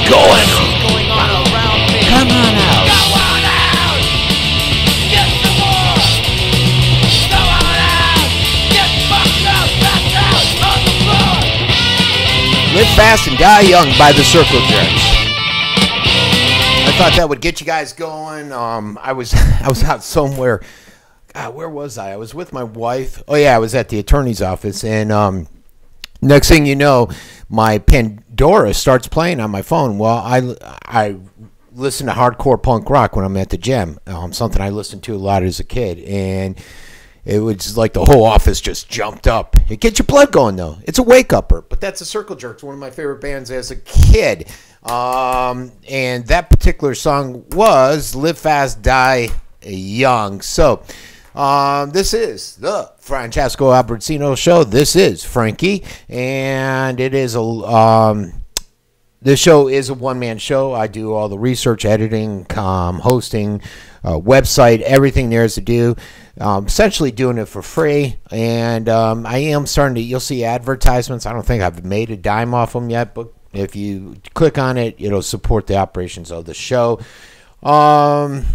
going? Going on around me. Come on out. Go on out. Get some more. Go on out. Get fucked up. Back out on the floor. Live Fast and Die Young by the Circle Jerks. I thought that would get you guys going. I was out somewhere. God, where was I? I was with my wife. Oh yeah, I was at the attorney's office, and next thing you know, my Pandora starts playing on my phone. Well, I listen to hardcore punk rock when I'm at the gym. Something I listened to a lot as a kid, and it was like the whole office just jumped up. It gets your blood going, though. It's a wake-upper. But that's the Circle Jerks, one of my favorite bands as a kid. And that particular song was Live Fast, Die Young. So this is the Francesco Abbruzzino Show. This is Frankie. And it is this show is a one-man show. I do all the research, editing, hosting, website, everything there is to do. Essentially doing it for free, and I am starting to, you'll see advertisements. I don't think I've made a dime off them yet, but if you click on it, it'll support the operations of the show. And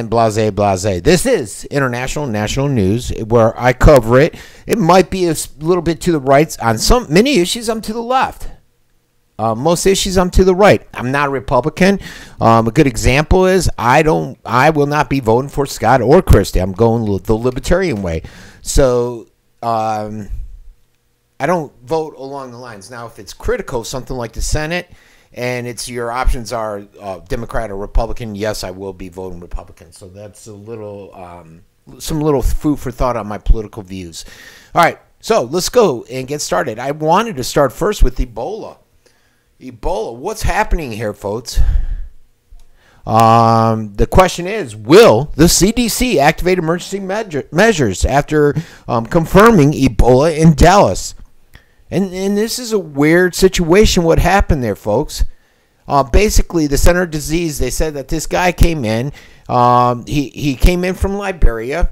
blase, blase. This is international, national news where I cover it. It might be a little bit to the right. On many issues, I'm to the left. Most issues, I'm to the right. I'm not a Republican. A good example is I will not be voting for Scott or Christie. I'm going the libertarian way. So I don't vote along the lines. Now, if it's critical, something like the Senate, and your options are Democrat or Republican, yes, I will be voting Republican. So that's a little some little food for thought on my political views. All right, so let's go and get started. I wanted to start first with Ebola. Ebola, what's happening here, folks? The question is, will the CDC activate emergency measures after confirming Ebola in Dallas? And this is a weird situation, what happened there, folks. Basically, the Center of Disease, they said that this guy came in. He came in from Liberia.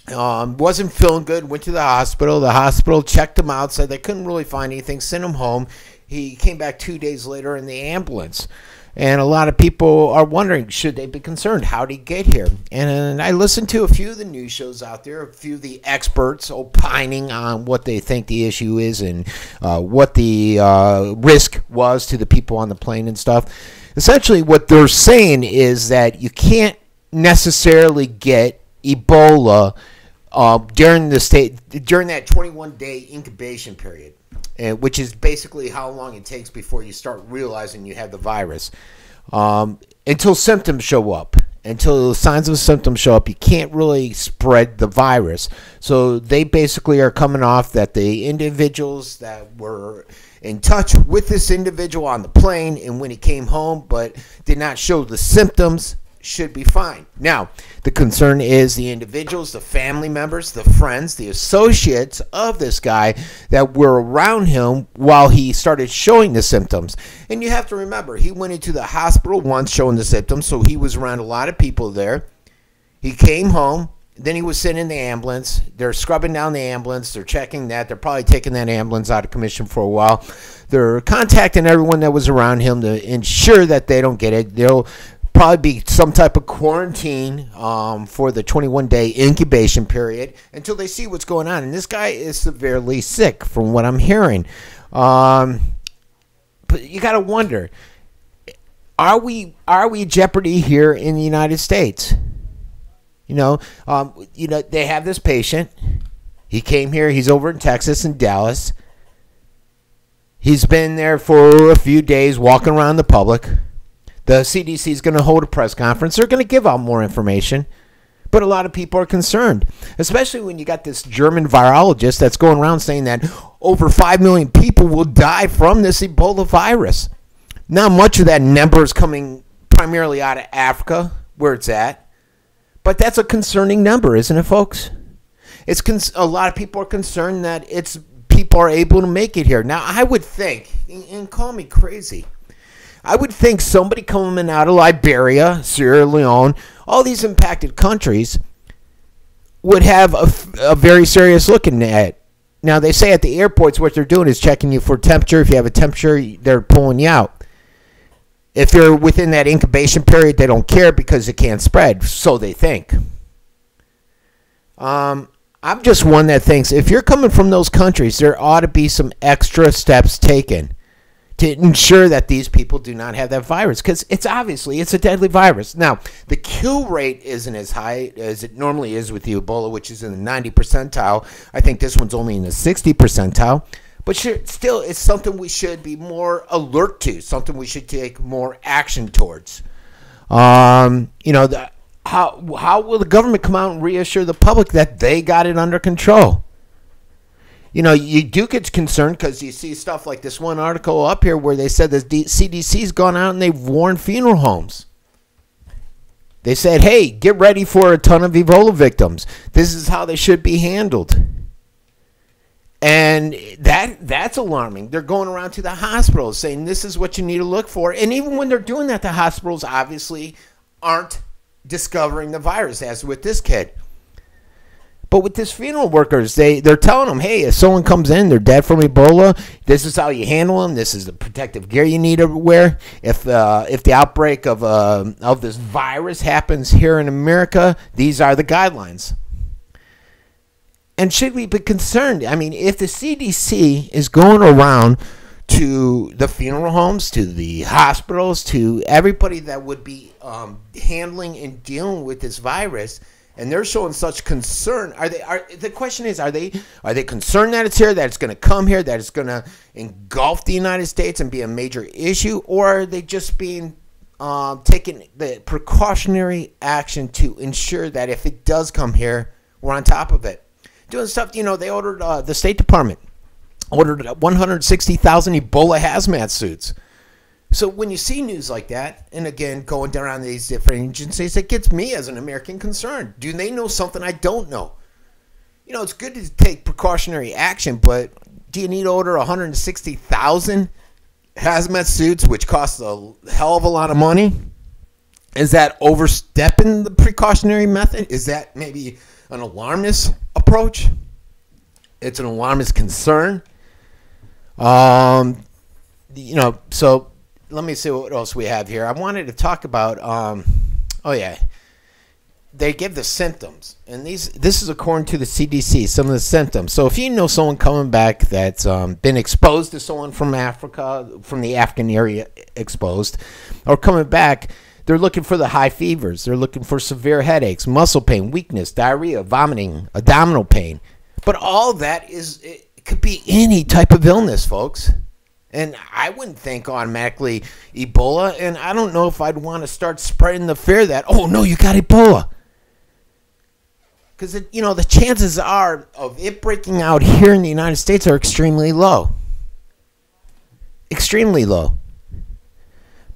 Wasn't feeling good, went to the hospital. The hospital checked him out, said they couldn't really find anything, sent him home. He came back 2 days later in the ambulance. And a lot of people are wondering, should they be concerned? How did he get here? And I listened to a few of the news shows out there, a few of the experts opining on what they think the issue is and what the risk was to the people on the plane and stuff. Essentially, what they're saying is that you can't necessarily get Ebola during that 21-day incubation period. Which is basically how long it takes before you start realizing you have the virus. Until symptoms show up, until signs of symptoms show up, you can't really spread the virus. So they basically are coming off that the individuals that were in touch with this individual on the plane and when he came home but did not show the symptoms should be fine. Now, the concern is the individuals, the family members, the friends, the associates of this guy that were around him while he started showing the symptoms. And you have to remember, he went into the hospital once showing the symptoms, so he was around a lot of people there. He came home, then he was sent in the ambulance. They're scrubbing down the ambulance. They're checking that. They're probably taking that ambulance out of commission for a while. They're contacting everyone that was around him to ensure that they don't get it. They'll probably be some type of quarantine for the 21-day incubation period until they see what's going on. And this guy is severely sick from what I'm hearing. But you got to wonder, are we jeopardy here in the United States? You know, they have this patient. He came here. He's over in Texas in Dallas. He's been there for a few days walking around the public. The CDC is going to hold a press conference. They're going to give out more information. But a lot of people are concerned, especially when you got this German virologist that's going around saying that over 5 million people will die from this Ebola virus. Not much of that number is coming primarily out of Africa, where it's at. But that's a concerning number, isn't it, folks? A lot of people are concerned that people are able to make it here. Now, I would think, and call me crazy, I would think somebody coming out of Liberia, Sierra Leone, all these impacted countries would have a very serious look at it. Now, they say at the airports what they're doing is checking you for temperature. If you have a temperature, they're pulling you out. If you're within that incubation period, they don't care because it can't spread, so they think. I'm just one that thinks if you're coming from those countries, there ought to be some extra steps taken to ensure that these people do not have that virus, because it's a deadly virus. Now, the kill rate isn't as high as it normally is with the Ebola, which is in the 90 percentile. I think this one's only in the 60 percentile. But still, it's something we should be more alert to, something we should take more action towards. How will the government come out and reassure the public that they got it under control? You do get concerned because you see stuff like this one article up here where they said the CDC's gone out and they've warned funeral homes. They said, hey, get ready for a ton of Ebola victims. This is how they should be handled. And that's alarming. They're going around to the hospitals saying this is what you need to look for. And even when they're doing that, the hospitals obviously aren't discovering the virus, as with this kid. But with this funeral workers, they're telling them, hey, if someone comes in, they're dead from Ebola, this is how you handle them. This is the protective gear you need to wear. If the outbreak of this virus happens here in America, these are the guidelines. And should we be concerned? I mean, if the CDC is going around to the funeral homes, to the hospitals, to everybody that would be handling and dealing with this virus, and they're showing such concern, the question is, are they concerned that it's here, that it's going to come here, that it's going to engulf the United States and be a major issue, or are they just being taking the precautionary action to ensure that if it does come here, we're on top of it? Doing stuff, they ordered, the State Department ordered 160,000 Ebola hazmat suits. So when you see news like that, and again, going around these different agencies, it gets me as an American concerned. Do they know something I don't know? It's good to take precautionary action, but do you need to order 160,000 hazmat suits, which costs a hell of a lot of money? Is that overstepping the precautionary method? Is that maybe an alarmist approach? It's an alarmist concern. So let me see what else we have here. I wanted to talk about, they give the symptoms, and this is according to the CDC, some of the symptoms. So if you know someone coming back that's been exposed to someone from Africa, from the African area exposed, or coming back, they're looking for the high fevers. They're looking for severe headaches, muscle pain, weakness, diarrhea, vomiting, abdominal pain. But all that it could be any type of illness, folks. And I wouldn't think automatically Ebola, and I don't know if I'd want to start spreading the fear that, oh, no, you got Ebola. Because, the chances are of it breaking out here in the United States are extremely low. Extremely low.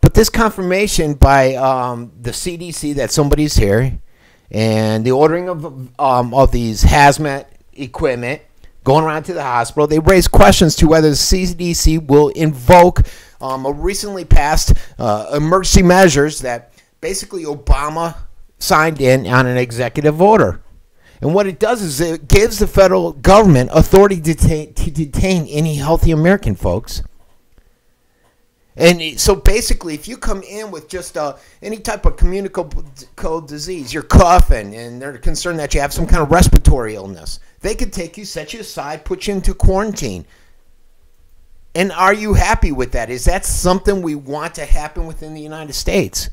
But this confirmation by the CDC that somebody's here, and the ordering of these hazmat equipment, going around to the hospital, they raise questions to whether the CDC will invoke a recently passed emergency measures that basically Obama signed in on an executive order. And what it does is it gives the federal government authority to detain any healthy American, folks. And so basically, if you come in with just any type of communicable disease, you're coughing, and they're concerned that you have some kind of respiratory illness, they could take you, set you aside, put you into quarantine. And are you happy with that? Is that something we want to happen within the United States?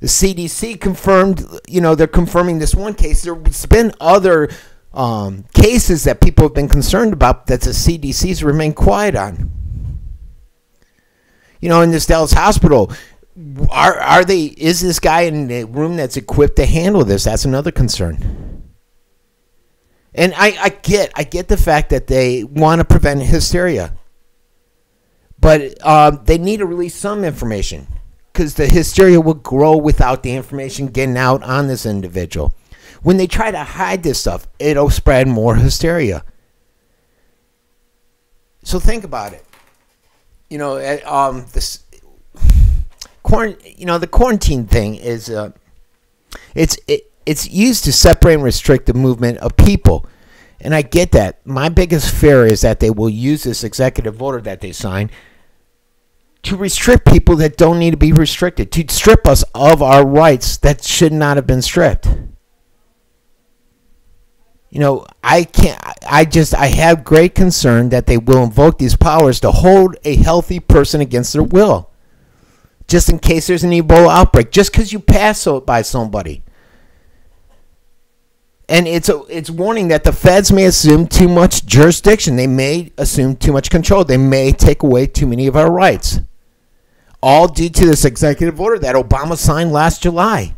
The CDC confirmed, they're confirming this one case. There's been other cases that people have been concerned about that the CDC's remained quiet on. In this Dallas hospital, is this guy in a room that's equipped to handle this? That's another concern. And I get the fact that they want to prevent hysteria. But they need to release some information, because the hysteria will grow without the information getting out on this individual. When they try to hide this stuff, it'll spread more hysteria. So think about it. The quarantine thing is it's used to separate and restrict the movement of people, and I get that. My biggest fear is that they will use this executive order that they signed to restrict people that don't need to be restricted, to strip us of our rights that should not have been stripped. You know, I have great concern that they will invoke these powers to hold a healthy person against their will, just in case there's an Ebola outbreak, just because you pass by somebody. And it's warning that the feds may assume too much jurisdiction. They may assume too much control. They may take away too many of our rights. All due to this executive order that Obama signed last July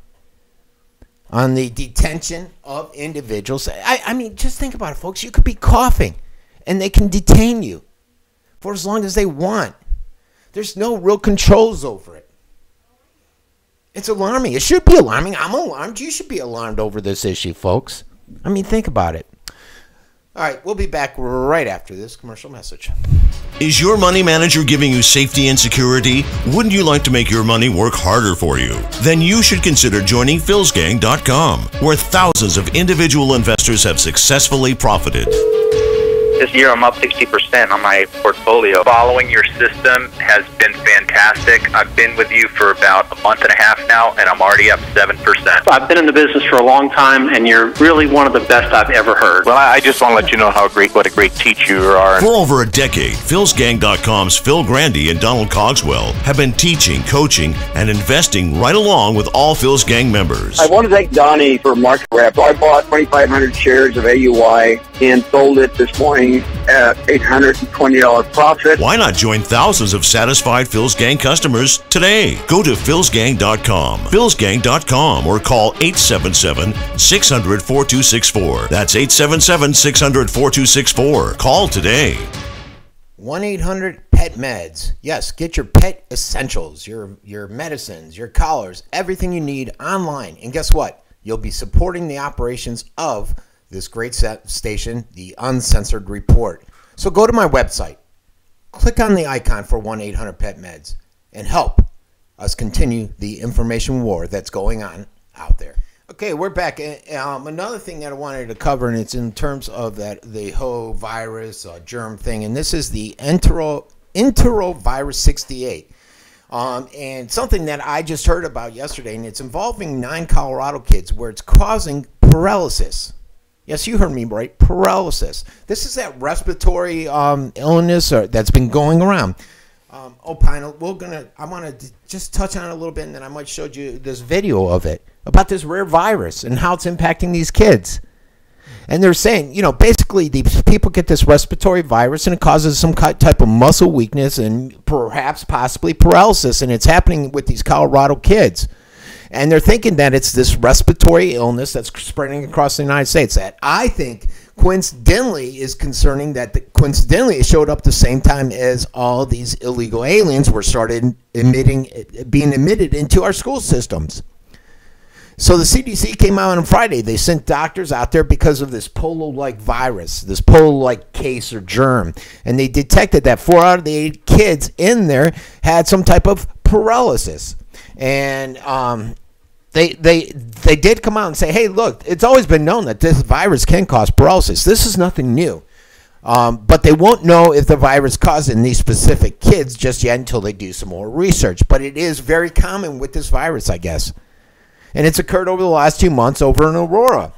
on the detention of individuals. I mean, just think about it, folks. You could be coughing, and they can detain you for as long as they want. There's no real controls over it. It's alarming. It should be alarming. I'm alarmed. You should be alarmed over this issue, folks. I mean, think about it. All right, we'll be back right after this commercial message. Is your money manager giving you safety and security? Wouldn't you like to make your money work harder for you? Then you should consider joining philsgang.com, where thousands of individual investors have successfully profited. This year I'm up 60% on my portfolio. Following your system has been fantastic. I've been with you for about a month and a half now, and I'm already up 7%. I've been in the business for a long time, and you're really one of the best I've ever heard. Well, I just want to let you know what a great teacher you are. For over a decade, philsgang.com's Phil Grandy and Donald Cogswell have been teaching, coaching, and investing right along with all Phil's Gang members. I want to thank Donnie for market rep. I bought 2,500 shares of AUI and sold it this morning at $820 profit. Why not join thousands of satisfied Phil's Gang customers today? Go to philsgang.com, philsgang.com, or call 877-600-4264. That's 877-600-4264. Call today. 1-800-PET-MEDS. Yes, get your pet essentials, your medicines, your collars, everything you need online. And guess what? You'll be supporting the operations of this great station, the Uncensored Report. So go to my website, click on the icon for 1-800-PET-MEDS, and help us continue the information war that's going on out there. Okay, we're back. Another thing that I wanted to cover, and it's in terms of the whole virus germ thing, and this is the enterovirus 68. And something that I just heard about yesterday, and it's involving 9 Colorado kids, where it's causing paralysis. Yes, you heard me right, paralysis. This is that respiratory illness that's been going around. I want to just touch on it a little bit, and then I might show you this video of it about this rare virus and how it's impacting these kids. And they're saying, you know, basically these people get this respiratory virus and it causes some type of muscle weakness and perhaps possibly paralysis, and it's happening with these Colorado kids. And they're thinking that it's this respiratory illness that's spreading across the United States. That I think coincidentally is concerning, that coincidentally it showed up the same time as all these illegal aliens were being admitted into our school systems. So the CDC came out on Friday. They sent doctors out there because of this polio-like virus, this polio-like case or germ. And they detected that 4 out of the 8 kids in there had some type of paralysis. And they did come out and say, hey, look, it's always been known that this virus can cause paralysis. This is nothing new. But they won't know if the virus caused in these specific kids just yet until they do some more research. But it is very common with this virus, I guess. And it's occurred over the last 2 months over in Aurora.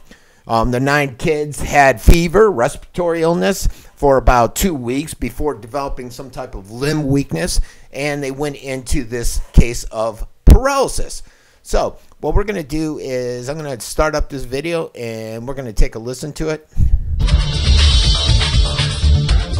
The 9 kids had fever, respiratory illness for about 2 weeks before developing some type of limb weakness. And they went into this case of paralysis. So what we're going to do is I'm going to start up this video and we're going to take a listen to it.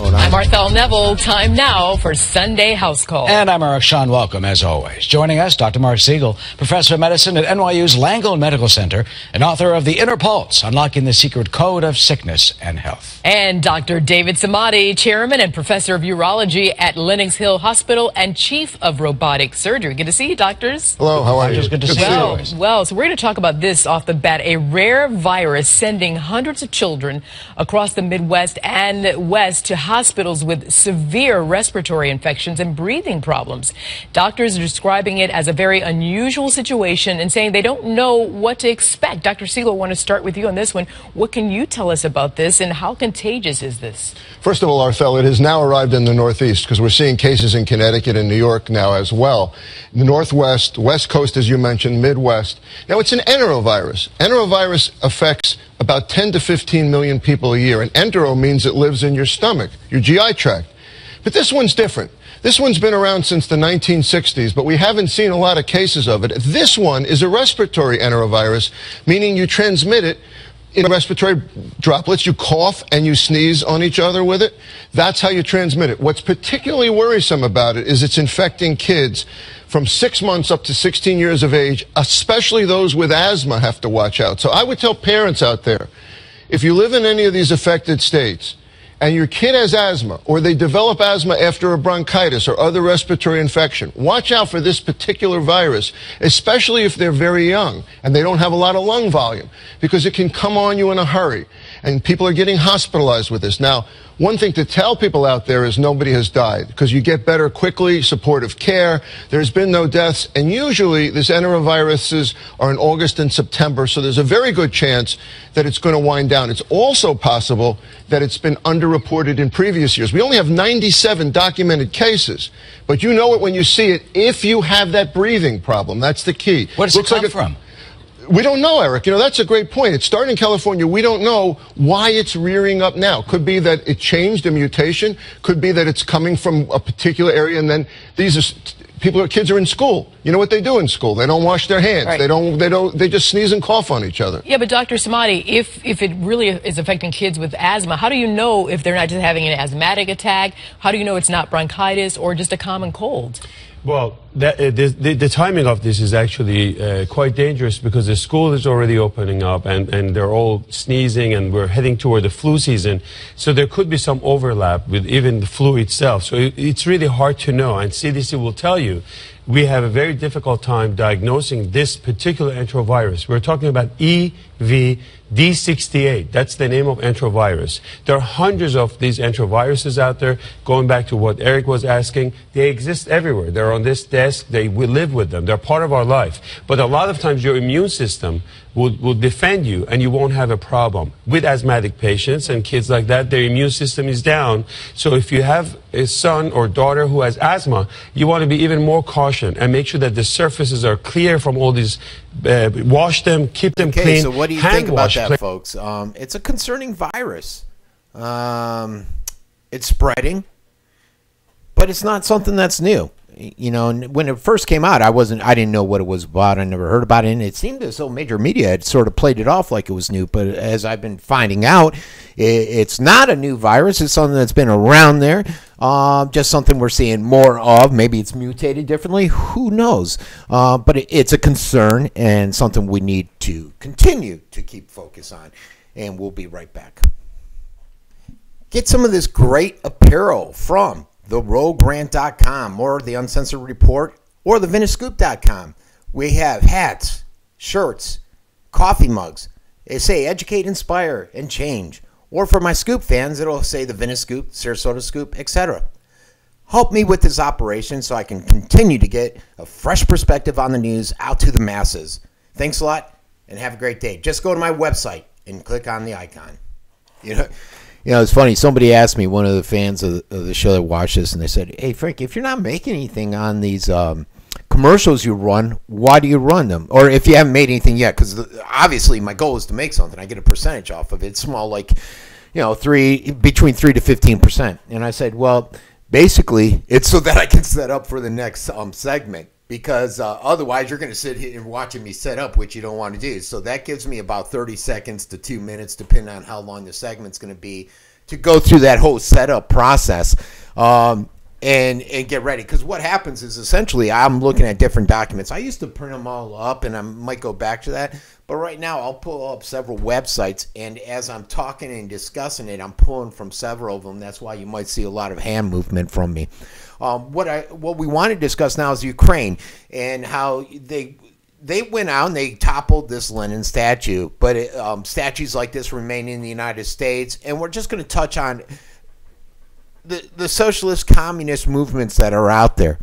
I'm Marthel Neville. Time now for Sunday House Call. And I'm Eric Sean. Welcome, as always. Joining us, Dr. Mark Siegel, professor of medicine at NYU's Langone Medical Center and author of The Inner Pulse, Unlocking the Secret Code of Sickness and Health. And Dr. David Samadi, chairman and professor of urology at Lenox Hill Hospital and chief of robotic surgery. Good to see you, doctors. Hello, how are you? Good to see you. Well, so we're going to talk about this off the bat. A rare virus sending hundreds of children across the Midwest and West to hospitals with severe respiratory infections and breathing problems. Doctors are describing it as a very unusual situation and saying they don't know what to expect. Dr. Siegel, I want to start with you on this one. What can you tell us about this, and how contagious is this? First of all, Arthel, it has now arrived in the Northeast, because we're seeing cases in Connecticut and New York now as well. The Northwest, West Coast, as you mentioned, Midwest. Now, it's an enterovirus. Enterovirus affects about 10 to 15 million people a year. And entero means it lives in your stomach, your GI tract. But this one's different. This one's been around since the 1960s, but we haven't seen a lot of cases of it. This one is a respiratory enterovirus, meaning you transmit it in respiratory droplets. You cough and you sneeze on each other with it. That's how you transmit it. What's particularly worrisome about it is it's infecting kids from 6 months up to 16 years of age, especially those with asthma have to watch out. So I would tell parents out there, if you live in any of these affected states and your kid has asthma, or they develop asthma after a bronchitis or other respiratory infection, watch out for this particular virus, especially if they're very young and they don't have a lot of lung volume, because it can come on you in a hurry. And people are getting hospitalized with this. Now, one thing to tell people out there is nobody has died, because you get better quickly, supportive care. There's been no deaths, and usually these enteroviruses are in August and September, so there's a very good chance that it's going to wind down. It's also possible that it's been underreported in previous years. We only have 97 documented cases, but you know it when you see it if you have that breathing problem. That's the key. Where does it come from? We don't know, Eric. You know, that's a great point. It started in California. We don't know why it's rearing up now. Could be that it changed a mutation. Could be that it's coming from a particular area, and then these are kids are in school. You know what they do in school? They don't wash their hands. Right. They just sneeze and cough on each other. Yeah, but Dr. Samadi, if it really is affecting kids with asthma, how do you know if they're not just having an asthmatic attack? How do you know it's not bronchitis or just a common cold? Well, the timing of this is actually quite dangerous, because the school is already opening up and they're all sneezing, and we're heading toward the flu season. So there could be some overlap with even the flu itself. So it's really hard to know. And CDC will tell you we have a very difficult time diagnosing this particular enterovirus. We're talking about EVD68. That's the name of enterovirus. There are hundreds of these enteroviruses out there. Going back to what Eric was asking, they exist everywhere. They're on this desk. We live with them. They're part of our life. But a lot of times your immune system will defend you, and you won't have a problem. With asthmatic patients and kids like that, their immune system is down. So if you have a son or daughter who has asthma, you want to be even more cautious and make sure that the surfaces are clear from all these. Wash them, keep them clean. Okay, so what do you think about that, folks? It's a concerning virus. It's spreading, but it's not something that's new. You know, when it first came out, I didn't know what it was about. I never heard about it, and it seemed as though major media had sort of played it off like it was new. But as I've been finding out, it's not a new virus. It's something that's been around there. Just something we're seeing more of. Maybe it's mutated differently. Who knows? But it's a concern and something we need to continue to keep focus on. And we'll be right back. Get some of this great apparel from theroguegrant.com or the Uncensored Report or theviniscoop.com. We have hats, shirts, coffee mugs. They say educate, inspire, and change. Or for my Scoop fans, it'll say the Viniscoop, Sarasota Scoop, etc. Help me with this operation so I can continue to get a fresh perspective on the news out to the masses. Thanks a lot, and have a great day. Just go to my website and click on the icon. You know, it's funny. Somebody asked me, one of the fans of the show that watched this, and they said, "Hey, Frank, if you're not making anything on these commercials you run, why do you run them? Or if you haven't made anything yet, because obviously my goal is to make something. I get a percentage off of it. It's small, like, you know, between 3 to 15%." And I said, well, basically, it's so that I can set up for the next segment. Because otherwise you're going to sit here and watching me set up, which you don't want to do. So that gives me about 30 seconds to 2 minutes, depending on how long the segment's going to be, to go through that whole setup process and get ready. Because what happens is essentially I'm looking at different documents. I used to print them all up, and I might go back to that. But right now I'll pull up several websites, and as I'm talking and discussing it, I'm pulling from several of them. That's why you might see a lot of hand movement from me. What we want to discuss now is Ukraine and how they went out and they toppled this Lenin statue, but statues like this remain in the United States, and we're just going to touch on the socialist communist movements that are out there.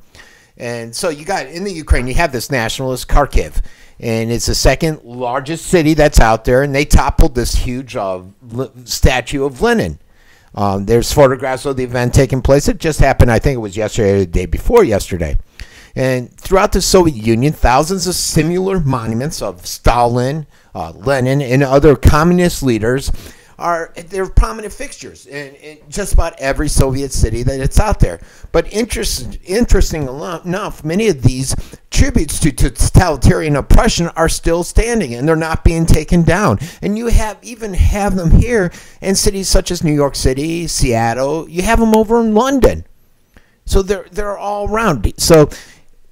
And so you got in the Ukraine, you have this nationalist Kharkiv, and it's the second largest city that's out there, and they toppled this huge statue of Lenin. There's photographs of the event taking place. It just happened, I think it was yesterday or the day before yesterday. And throughout the Soviet Union, thousands of similar monuments of Stalin, Lenin, and other communist leaders they're prominent fixtures in just about every Soviet city that it's out there. But interesting enough, many of these tributes to totalitarian oppression are still standing, and they're not being taken down. And you even have them here in cities such as New York City, Seattle. You have them over in London. So they're all around. So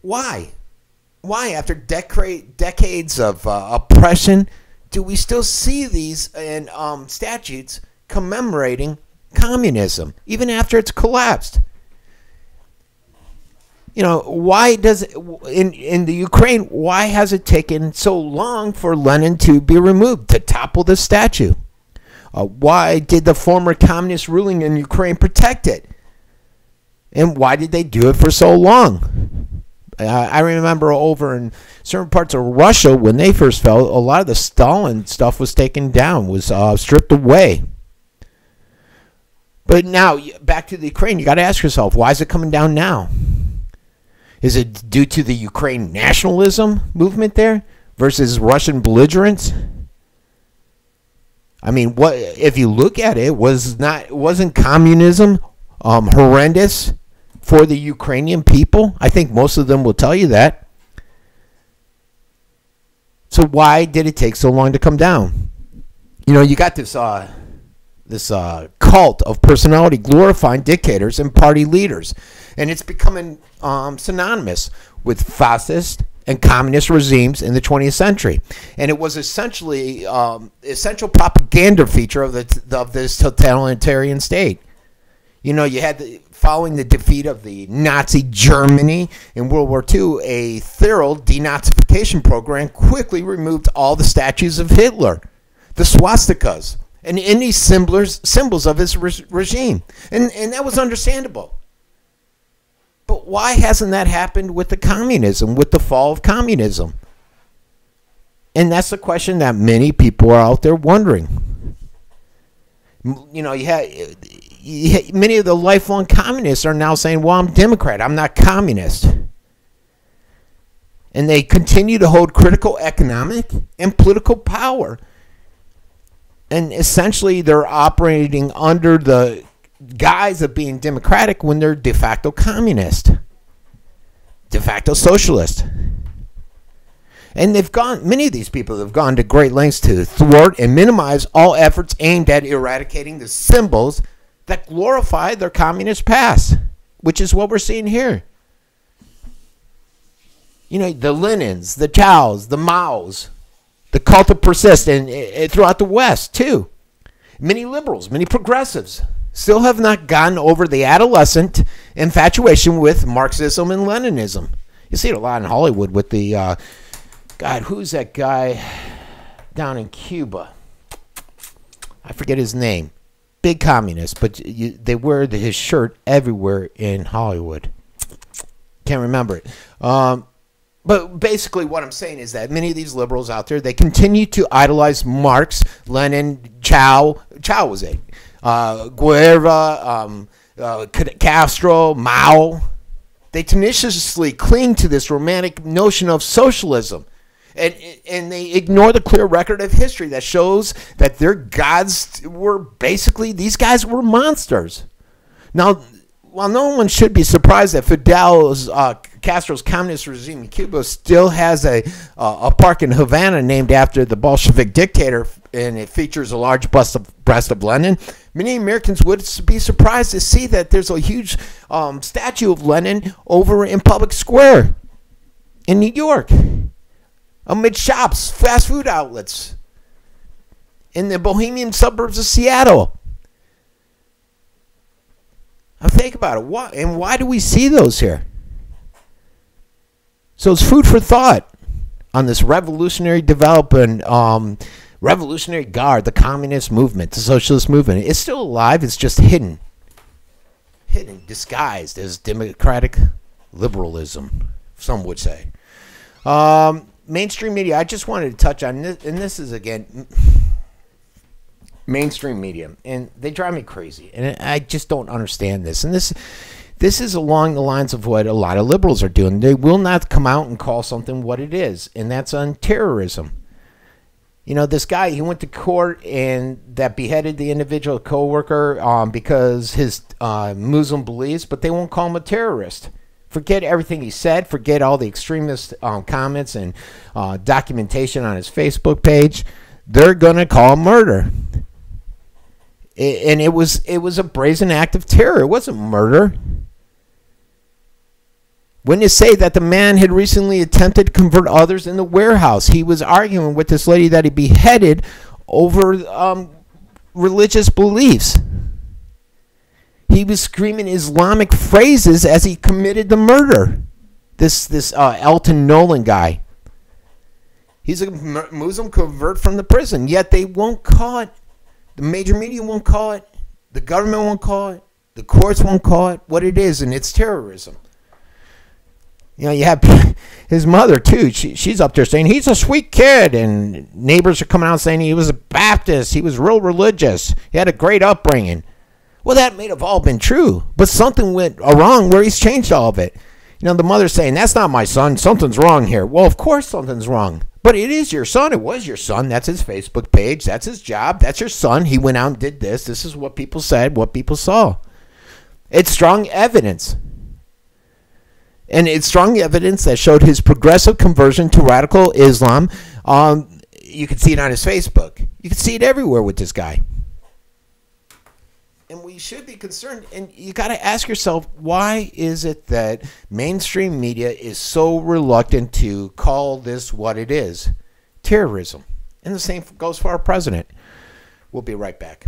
why after decades of oppression, do we still see these in statutes commemorating communism, even after it's collapsed? You know, why does it, in the Ukraine, why has it taken so long for Lenin to be removed, to topple the statue? Why did the former communist ruling in Ukraine protect it? And why did they do it for so long? I remember over in certain parts of Russia, when they first fell, a lot of the Stalin stuff was taken down, was stripped away. But now, back to the Ukraine, you got to ask yourself, why is it coming down now? Is it due to the Ukraine nationalism movement there versus Russian belligerence? I mean, what if you look at it, wasn't communism horrendous for the Ukrainian people? I think most of them will tell you that. So why did it take so long to come down? You know, you got this cult of personality glorifying dictators and party leaders, and it's becoming synonymous with fascist and communist regimes in the 20th century. And it was essentially essential propaganda feature of this totalitarian state. You know, you had following the defeat of the Nazi Germany in World War II, a thorough denazification program quickly removed all the statues of Hitler, the swastikas, and any symbols of his regime. And that was understandable. But why hasn't that happened with the communism, with the fall of communism? And that's the question that many people are out there wondering. You know, many of the lifelong communists are now saying, well, I'm Democrat, I'm not communist. And they continue to hold critical economic and political power. And essentially, they're operating under the guise of being democratic when they're de facto communist, de facto socialist. And many of these people have gone to great lengths to thwart and minimize all efforts aimed at eradicating the symbols that glorify their communist past, which is what we're seeing here. You know, the Lenins, the Chaos, the Maos, the cult of persist, and throughout the West, too. Many liberals, many progressives still have not gotten over the adolescent infatuation with Marxism and Leninism. You see it a lot in Hollywood with the, God, who's that guy down in Cuba? I forget his name. Big communist, but they wear his shirt everywhere in Hollywood. Can't remember it. But basically what I'm saying is that many of these liberals out there, they continue to idolize Marx, Lenin, Chao was it, Guevara, Castro, Mao. They tenaciously cling to this romantic notion of socialism. And they ignore the clear record of history that shows that their gods were basically, these guys were monsters. Now, while no one should be surprised that Castro's communist regime in Cuba still has a park in Havana named after the Bolshevik dictator, and it features a large bust of Lenin, many Americans would be surprised to see that there's a huge statue of Lenin over in Public Square in New York, amid shops, fast food outlets, in the bohemian suburbs of Seattle. Now think about it. Why do we see those here? So it's food for thought on this revolutionary development, revolutionary guard, the communist movement, the socialist movement. It's still alive. It's just hidden. hidden, disguised as democratic liberalism, some would say. Mainstream media, I just wanted to touch on this, and this is, again, mainstream media, and they drive me crazy, and I just don't understand this. And this is along the lines of what a lot of liberals are doing. They will not come out and call something what it is, and that's on terrorism. You know, this guy, he went to court and that beheaded the individual coworker because his Muslim beliefs, but they won't call him a terrorist. Forget everything he said. Forget all the extremist comments and documentation on his Facebook page. They're going to call him murder. And it was a brazen act of terror. It wasn't murder. Witnesses say that the man had recently attempted to convert others in the warehouse. He was arguing with this lady that he beheaded over religious beliefs. He was screaming Islamic phrases as he committed the murder. This Elton Nolan guy. He's a Muslim convert from the prison, yet they won't call it. The major media won't call it. The government won't call it. The courts won't call it what it is, and it's terrorism. You know, you have his mother, too. She's up there saying, he's a sweet kid. And neighbors are coming out saying he was a Baptist. He was real religious. He had a great upbringing. Well, that may have all been true. But something went wrong where he's changed all of it. You know, the mother's saying, that's not my son. Something's wrong here. Well, of course something's wrong. But it is your son. It was your son. That's his Facebook page. That's his job. That's your son. He went out and did this. This is what people said, what people saw. It's strong evidence. And it's strong evidence that showed his progressive conversion to radical Islam. You can see it on his Facebook. You can see it everywhere with this guy. And we should be concerned. And you got to ask yourself, why is it that mainstream media is so reluctant to call this what it is? Terrorism. And the same goes for our president. We'll be right back.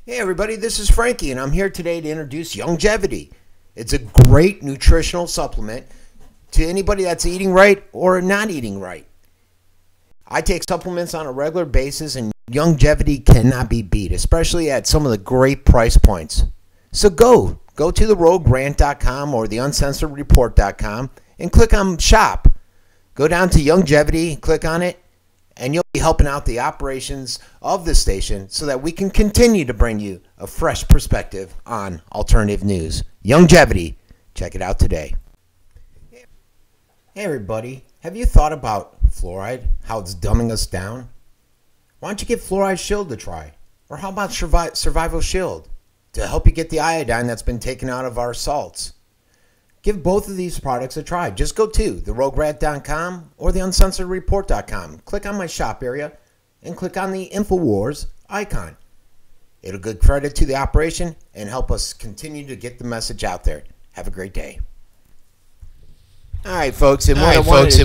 Hey, everybody, this is Frankie, and I'm here today to introduce Longevity. It's a great nutritional supplement to anybody that's eating right or not eating right. I take supplements on a regular basis, and Longevity cannot be beat, especially at some of the great price points. So go to theroguerant.com or theuncensoredreport.com and click on Shop. Go down to Longevity, click on it, and you'll be helping out the operations of the station so that we can continue to bring you a fresh perspective on alternative news. Longevity. Check it out today. Hey, everybody. Have you thought about fluoride, how it's dumbing us down? Why don't you give Fluoride Shield a try? Or how about Survival Shield to help you get the iodine that's been taken out of our salts? Give both of these products a try. Just go to theroguerant.com or theuncensoredreport.com. Click on my shop area and click on the InfoWars icon. It'll give credit to the operation and help us continue to get the message out there. Have a great day. All right, folks. And what I wanted to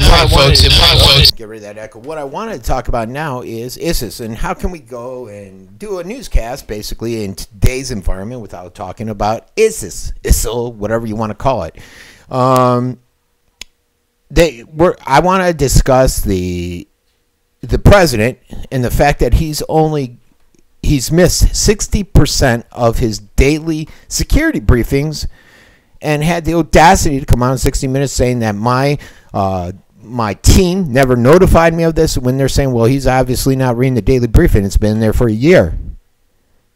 get rid of that echo. What I wanted to talk about now is ISIS and how can we go and do a newscast basically in today's environment without talking about ISIL, whatever you want to call it. I want to discuss the president and the fact that he's missed 60% of his daily security briefings, and had the audacity to come out in 60 Minutes saying that my team never notified me of this, when they're saying, well, he's obviously not reading the daily briefing. It's been there for a year.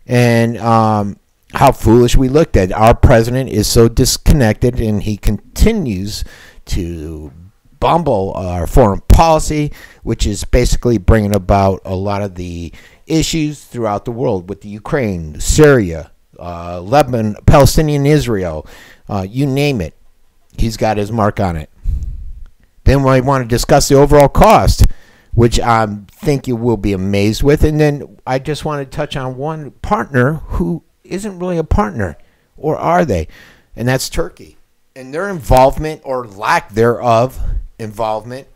And how foolish we looked at. Our president is so disconnected, and he continues to bumble our foreign policy, which is basically bringing about a lot of the issues throughout the world with the Ukraine, Syria, Lebanon, Palestinian Israel, you name it. He's got his mark on it. Then we want to discuss the overall cost, which I think you will be amazed with. And then I just want to touch on one partner who isn't really a partner, or are they? And that's Turkey. And their involvement, or lack thereof involvement,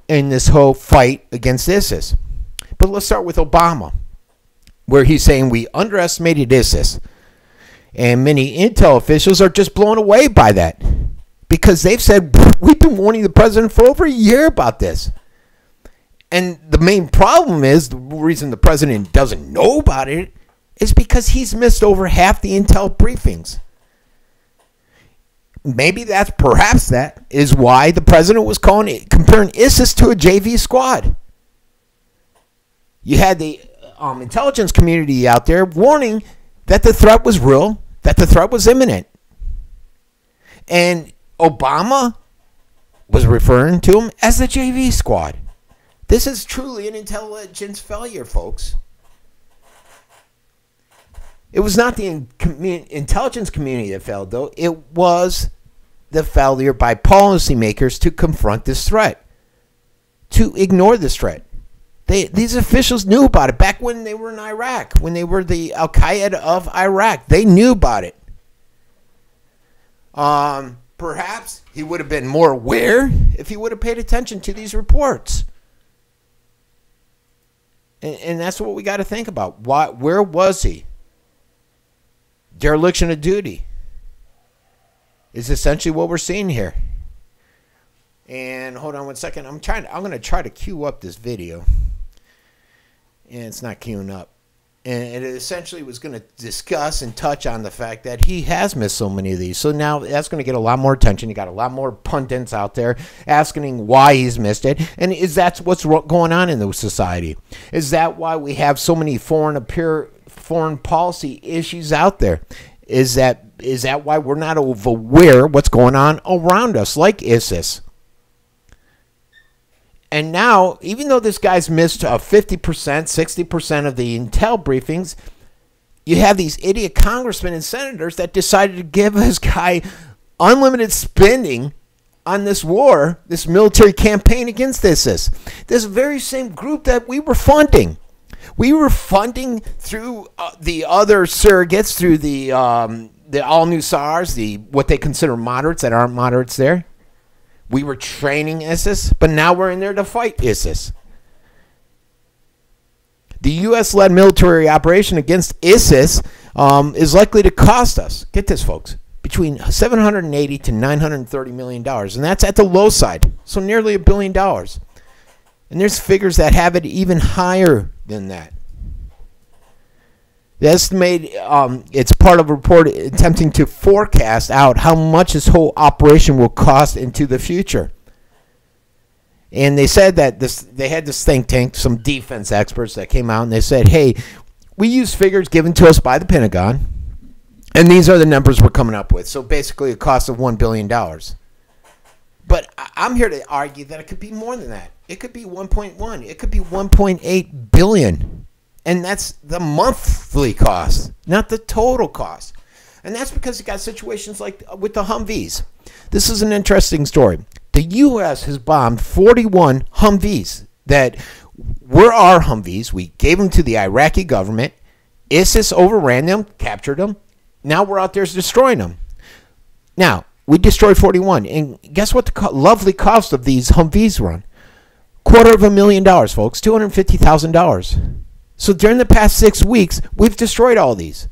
in this whole fight against ISIS. But let's start with Obama, where he's saying we underestimated ISIS. And many intel officials are just blown away by that, because they've said, we've been warning the president for over a year about this. And the main problem is, the reason the president doesn't know about it is because he's missed over half the intel briefings. maybe perhaps that is why the president was comparing ISIS to a JV squad. You had the intelligence community out there warning that the threat was real, that the threat was imminent. And Obama was referring to him as the JV squad. This is truly an intelligence failure, folks. It was not the intelligence community that failed, though. It was the failure by policymakers to confront this threat, to ignore this threat. These officials knew about it back when they were in Iraq, when they were the Al-Qaeda of Iraq. They knew about it. Perhaps he would have been more aware if he would have paid attention to these reports. And that's what we got to think about. Where was he? Dereliction of duty is essentially what we're seeing here. And hold on one second. I'm going to try to queue up this video. And it's not queuing up. And it essentially was going to discuss and touch on the fact that he has missed so many of these. So now that's going to get a lot more attention. You got a lot more pundits out there asking why he's missed it. And is that what's going on in the society? Is that why we have so many foreign policy issues out there? Is that why we're not aware what's going on around us, like ISIS? And now, even though this guy's missed 50%, 60% of the intel briefings, you have these idiot congressmen and senators that decided to give this guy unlimited spending on this war, this military campaign against ISIS. This very same group that we were funding. We were funding through the other surrogates, through the Al-Nusayrs, what they consider moderates that aren't moderates there. We were training ISIS, but now we're in there to fight ISIS. The U.S.-led military operation against ISIS is likely to cost us, get this, folks, between $780 to $930 million, and that's at the low side, so nearly $1 billion. And there's figures that have it even higher than that. The estimate, it's part of a report attempting to forecast out how much this whole operation will cost into the future. And they said that they had this think tank, some defense experts that came out and they said, hey, we use figures given to us by the Pentagon, and these are the numbers we're coming up with. So basically a cost of $1 billion. But I'm here to argue that it could be more than that. It could be 1.1. It could be 1.8 billion. And that's the monthly cost, not the total cost. And that's because you got situations like with the Humvees. This is an interesting story. The U.S. has bombed 41 Humvees that were our Humvees. We gave them to the Iraqi government. ISIS overran them, captured them. Now we're out there destroying them. Now, we destroyed 41. And guess what the lovely cost of these Humvees run? $250,000, folks, $250,000. So during the past 6 weeks, we've destroyed all these.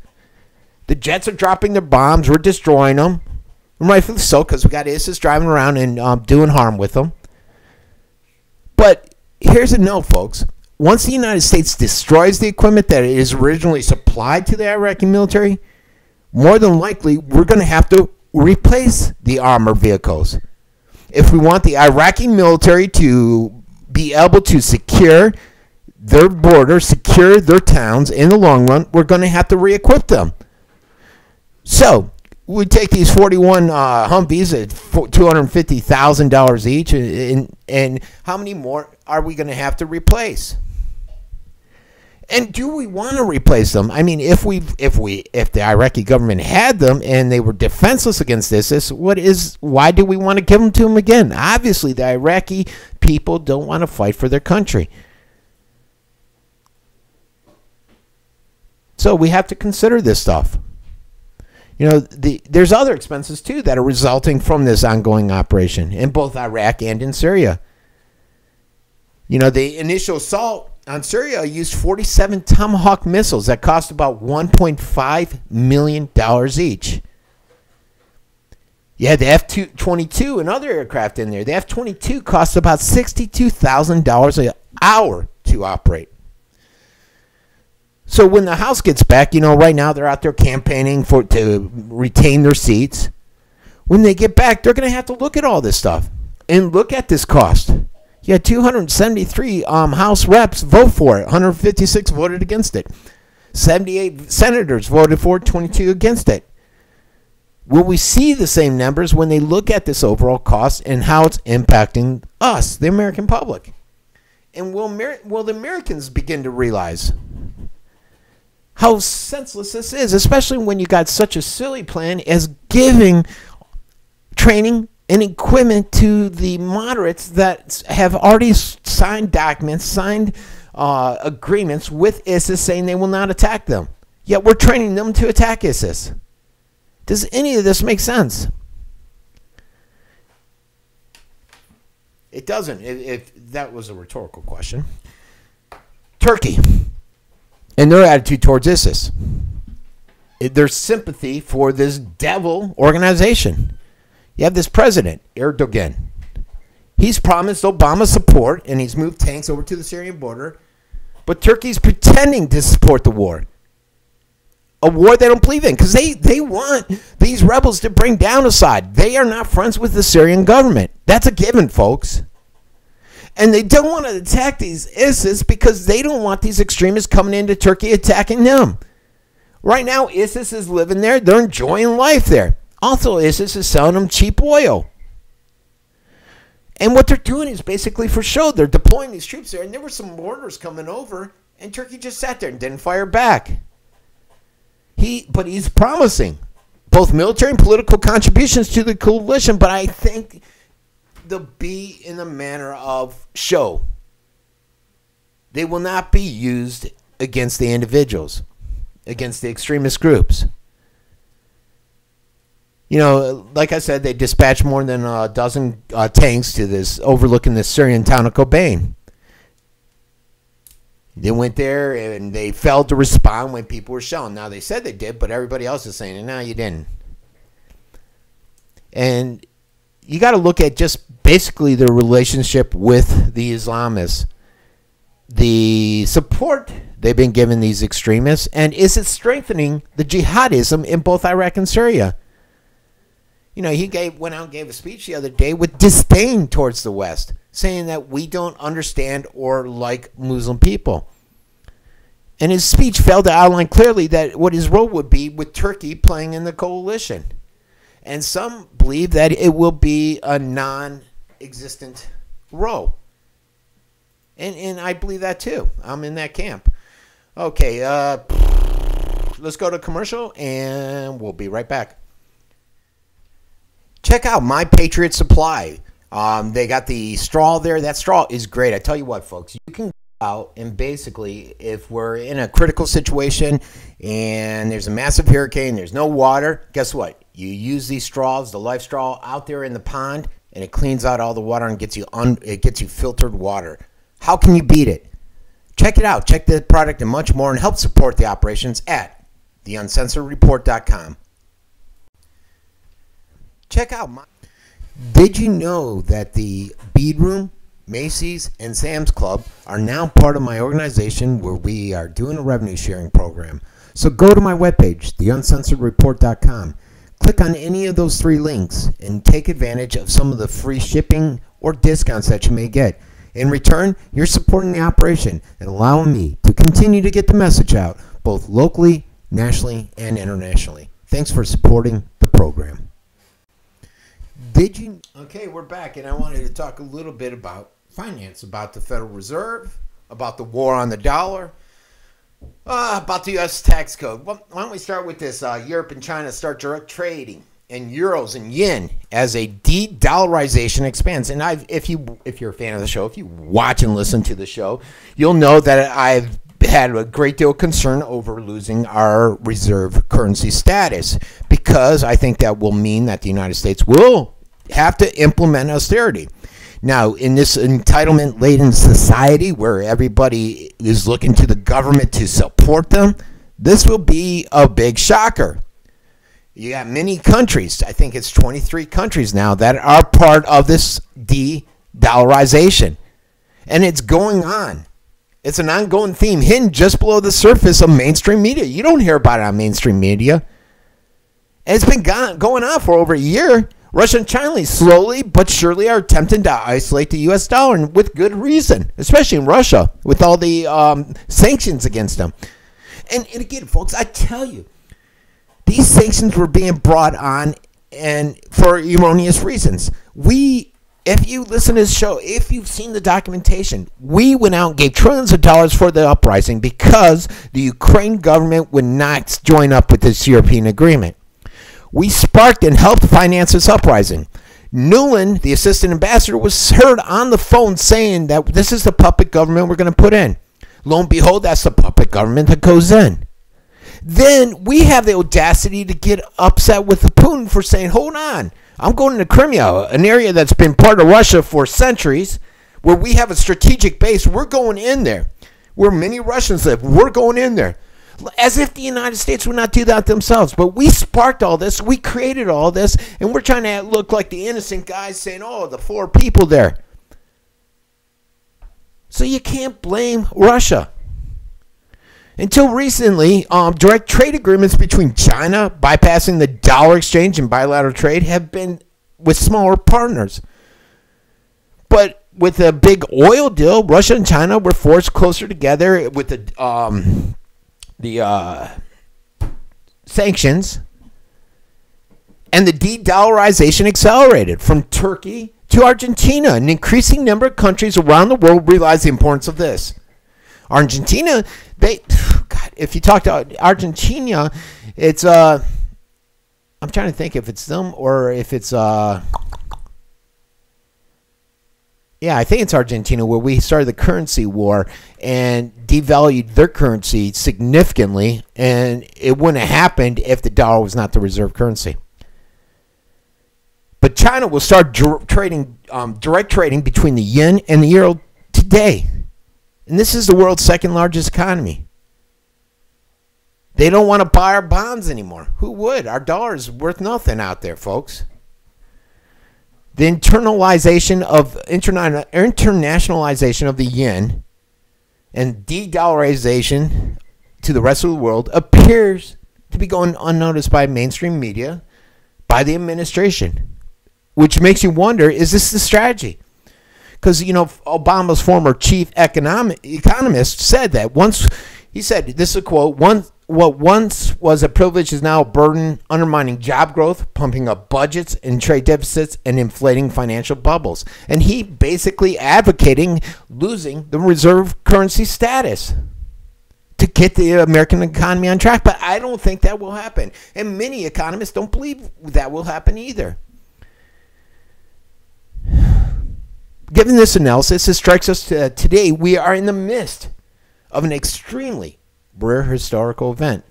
The jets are dropping their bombs. We're destroying them. And rightfully so, because we got ISIS driving around and doing harm with them. But here's a note, folks. Once the United States destroys the equipment that it is originally supplied to the Iraqi military, more than likely, we're going to have to replace the armored vehicles. If we want the Iraqi military to be able to secure their border, secure their towns in the long run, we're going to have to re-equip them. So we take these 41 Humvees at $250,000 each, and how many more are we going to have to replace? And do we want to replace them? I mean, if the Iraqi government had them and they were defenseless against ISIS, why do we want to give them to them again? Obviously, the Iraqi people don't want to fight for their country. So we have to consider this stuff. You know, there's other expenses, too, that are resulting from this ongoing operation in both Iraq and in Syria. You know, the initial assault on Syria used 47 Tomahawk missiles that cost about $1.5 million each. You had the F-22 and other aircraft in there. The F-22 costs about $62,000 an hour to operate. So when the House gets back, you know, right now they're out there campaigning to retain their seats. when they get back, they're going to have to look at all this stuff and look at this cost. You had 273 House reps vote for it. 156 voted against it. 78 senators voted for it, 22 against it. Will we see the same numbers when they look at this overall cost and how it's impacting us, the American public? And will the Americans begin to realize how senseless this is, especially when you got such a silly plan as giving training and equipment to the moderates that have already signed documents, signed agreements with ISIS saying they will not attack them. Yet we're training them to attack ISIS. Does any of this make sense? It doesn't, if that was a rhetorical question. Turkey and their attitude towards ISIS. Their sympathy for this devil organization. You have this president, Erdogan. He's promised Obama support, and he's moved tanks over to the Syrian border. But Turkey's pretending to support the war. A war they don't believe in, because they want these rebels to bring down Assad. They are not friends with the Syrian government. That's a given, folks. And they don't want to attack these ISIS because they don't want these extremists coming into Turkey attacking them. Right now, ISIS is living there. They're enjoying life there. Also, ISIS is selling them cheap oil. And what they're doing is basically for show. They're deploying these troops there. And there were some mortars coming over, and Turkey just sat there and didn't fire back. But he's promising both military and political contributions to the coalition, but I think they'll be in the manner of show. They will not be used against the individuals, against the extremist groups. You know, like I said, they dispatched more than a dozen tanks to this, overlooking the Syrian town of Kobane. They went there and they failed to respond when people were shelling. Now, they said they did, but everybody else is saying, no, you didn't. And you got to look at just basically the relationship with the Islamists. The support they've been giving these extremists, and is it strengthening the jihadism in both Iraq and Syria? You know, he went out and gave a speech the other day with disdain towards the West, saying that we don't understand or like Muslim people. And his speech failed to outline clearly that what his role would be with Turkey playing in the coalition. And some believe that it will be a non-existent role. And I believe that too. I'm in that camp. Okay, let's go to commercial and we'll be right back. Check out My Patriot Supply. They got the straw there. That straw is great. I tell you what, folks, you can go out and basically, if we're in a critical situation and there's a massive hurricane, there's no water, guess what? You use these straws, the life straw, out there in the pond, and it cleans out all the water and gets you filtered water. How can you beat it? Check it out. Check the product and much more, and help support the operations at theuncensoredreport.com. Check out Did you know that the Bead Room, Macy's, and Sam's Club are now part of my organization where we are doing a revenue sharing program? So go to my webpage, theuncensoredreport.com. Click on any of those 3 links and take advantage of some of the free shipping or discounts that you may get. In return, you're supporting the operation and allowing me to continue to get the message out, both locally, nationally, and internationally. Thanks for supporting the program. Okay, we're back, and I wanted to talk a little bit about finance, about the Federal Reserve, about the war on the dollar, about the U.S. tax code. Well, why don't we start with this? Europe and China start direct trading in euros and yen as a de-dollarization expands. And if you're a fan of the show, if you watch and listen to the show, you'll know that I've had a great deal of concern over losing our reserve currency status, because I think that will mean that the United States will have to implement austerity. Now, in this entitlement-laden society where everybody is looking to the government to support them, this will be a big shocker. You got many countries, I think it's 23 countries now, that are part of this de-dollarization. And it's going on. It's an ongoing theme hidden just below the surface of mainstream media. You don't hear about it on mainstream media. And it's been going on for over a year. Russia and China slowly but surely are attempting to isolate the U.S. dollar, and with good reason, especially in Russia, with all the sanctions against them. And again, folks, I tell you, these sanctions were being brought on and for erroneous reasons. If you listen to this show, if you've seen the documentation, we went out and gave trillions of dollars for the uprising because the Ukraine government would not join up with this European agreement. We sparked and helped finance this uprising. Newland, the assistant ambassador, was heard on the phone saying that this is the puppet government we're going to put in. Lo and behold, that's the puppet government that goes in. Then we have the audacity to get upset with Putin for saying, hold on, I'm going to Crimea, an area that's been part of Russia for centuries, where we have a strategic base. We're going in there. Where many Russians live, we're going in there. As if the United States would not do that themselves. But we sparked all this. We created all this. And we're trying to look like the innocent guys saying, oh, the 4 people there. So you can't blame Russia. Until recently, direct trade agreements between China, bypassing the dollar exchange and bilateral trade, have been with smaller partners. But with a big oil deal, Russia and China were forced closer together with the sanctions, and the de-dollarization accelerated from Turkey to Argentina. An increasing number of countries around the world realize the importance of this. Argentina, if you talk to Argentina, it's I'm trying to think if it's them or if it's yeah, I think it's Argentina, where we started the currency war and devalued their currency significantly, and it wouldn't have happened if the dollar was not the reserve currency. But China will start direct trading between the yen and the euro today. And this is the world's second largest economy. They don't want to buy our bonds anymore. Who would? Our dollar is worth nothing out there, folks. The internationalization of the yen and de-dollarization to the rest of the world appears to be going unnoticed by mainstream media, by the administration, which makes you wonder, is this the strategy? Because, you know, Obama's former chief economist said that once, he said, this is a quote, what once was a privilege is now a burden, undermining job growth, pumping up budgets and trade deficits, and inflating financial bubbles. And he basically advocating losing the reserve currency status to get the American economy on track. But I don't think that will happen. And many economists don't believe that will happen either. Given this analysis, it strikes us today we are in the midst of an extremely rare historical event.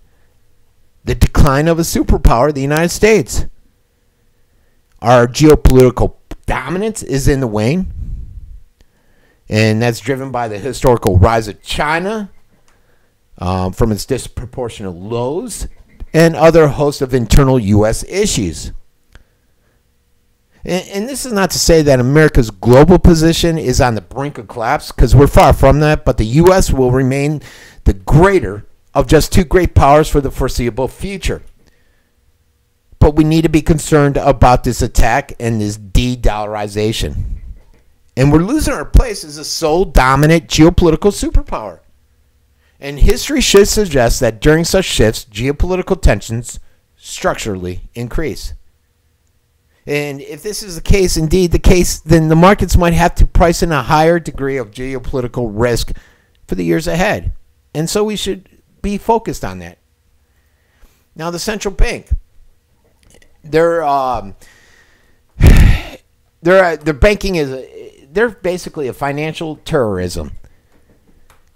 The decline of a superpower, the United States. Our geopolitical dominance is in the wane. And that's driven by the historical rise of China from its disproportionate lows and other host of internal U.S. issues. And this is not to say that America's global position is on the brink of collapse, because we're far from that, but the U.S. will remain the greater of just 2 great powers for the foreseeable future. But we need to be concerned about this attack and this de-dollarization. And we're losing our place as a sole dominant geopolitical superpower. And history should suggest that during such shifts, geopolitical tensions structurally increase. And if this is the case, indeed the case, then the markets might have to price in a higher degree of geopolitical risk for the years ahead. And so we should be focused on that. Now, the central bank, they're basically a financial terrorism.